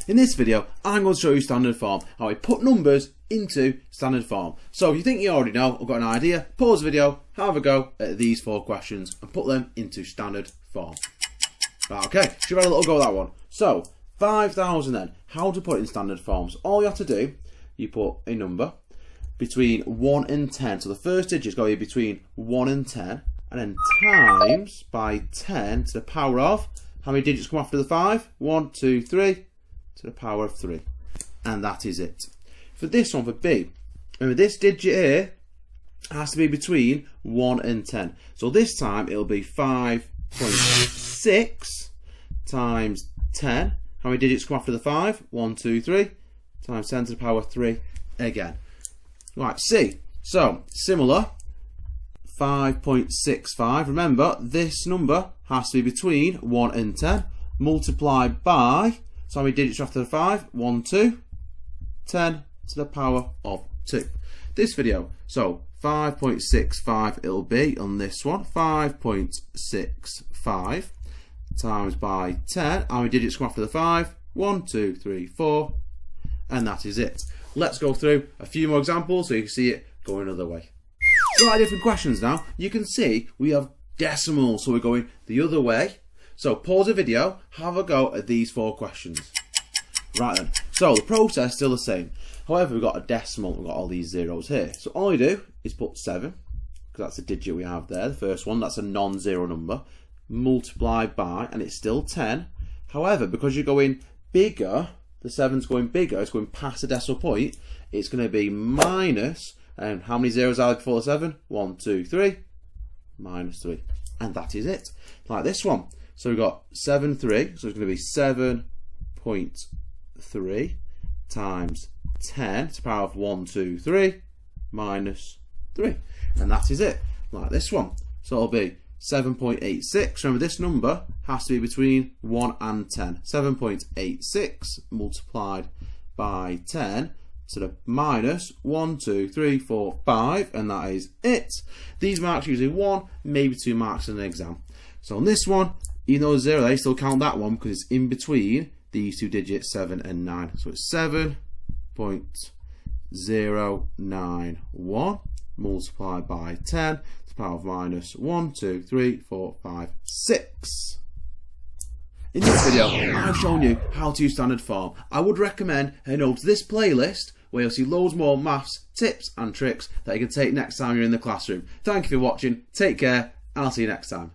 In this video, I'm going to show you standard form, how I put numbers into standard form. So if you think you already know or got an idea, pause the video, have a go at these 4 questions and put them into standard form. Right, okay, should we have a little go at that one? So, 5,000 then, how to put it in standard forms? All you have to do, you put a number between 1 and 10. So the first digit's got to be between 1 and 10, and then times by 10 to the power of, how many digits come after the 5? 1, 2, 3, to the power of 3. And that is it. For this one, for B, remember this digit here has to be between 1 and 10. So this time it'll be 5.6 times 10. How many digits come after the 5? 1, 2, 3, times 10 to the power of 3 again. Right, C. So, similar, 5.65. Remember, this number has to be between 1 and 10, multiplied by, so how many digits after the 5? 1, 2, 10 to the power of 2. This video, so 5.65 it'll be on this one, 5.65 times by 10, how many digits come after the 5? 1, 2, 3, 4, and that is it. Let's go through a few more examples so you can see it going another way. Slightly different questions now. You can see we have decimals, so we're going the other way. So pause the video, have a go at these 4 questions. Right then, so the process is still the same. However, we've got a decimal, we've got all these zeros here. So all you do is put 7, because that's the digit we have there, the first one, that's a non-zero number, multiplied by, and it's still 10. However, because you're going bigger, the 7's going bigger, it's going past the decimal point, it's going to be minus, and how many zeros are there before the 7? 1, 2, 3, minus 3. And that is it. Like this one. So we've got 7, 3, so it's going to be 7.3 times 10 to the power of 1, 2, 3, minus 3. And that is it. Like this one. So it'll be 7.86. Remember, this number has to be between 1 and 10. 7.86 multiplied by 10 to the minus 1, 2, 3, 4, 5, and that is it. These marks usually 1, maybe 2 marks in an exam. So on this one, even though it's 0 there, you still count that one because it's in between these 2 digits, 7 and 9. So it's 7.091 multiplied by 10 to the power of minus 1, 2, 3, 4, 5, 6. In this video, I've shown you how to use standard form. I would recommend heading over to this playlist where you'll see loads more maths, tips and tricks that you can take next time you're in the classroom. Thank you for watching, take care, and I'll see you next time.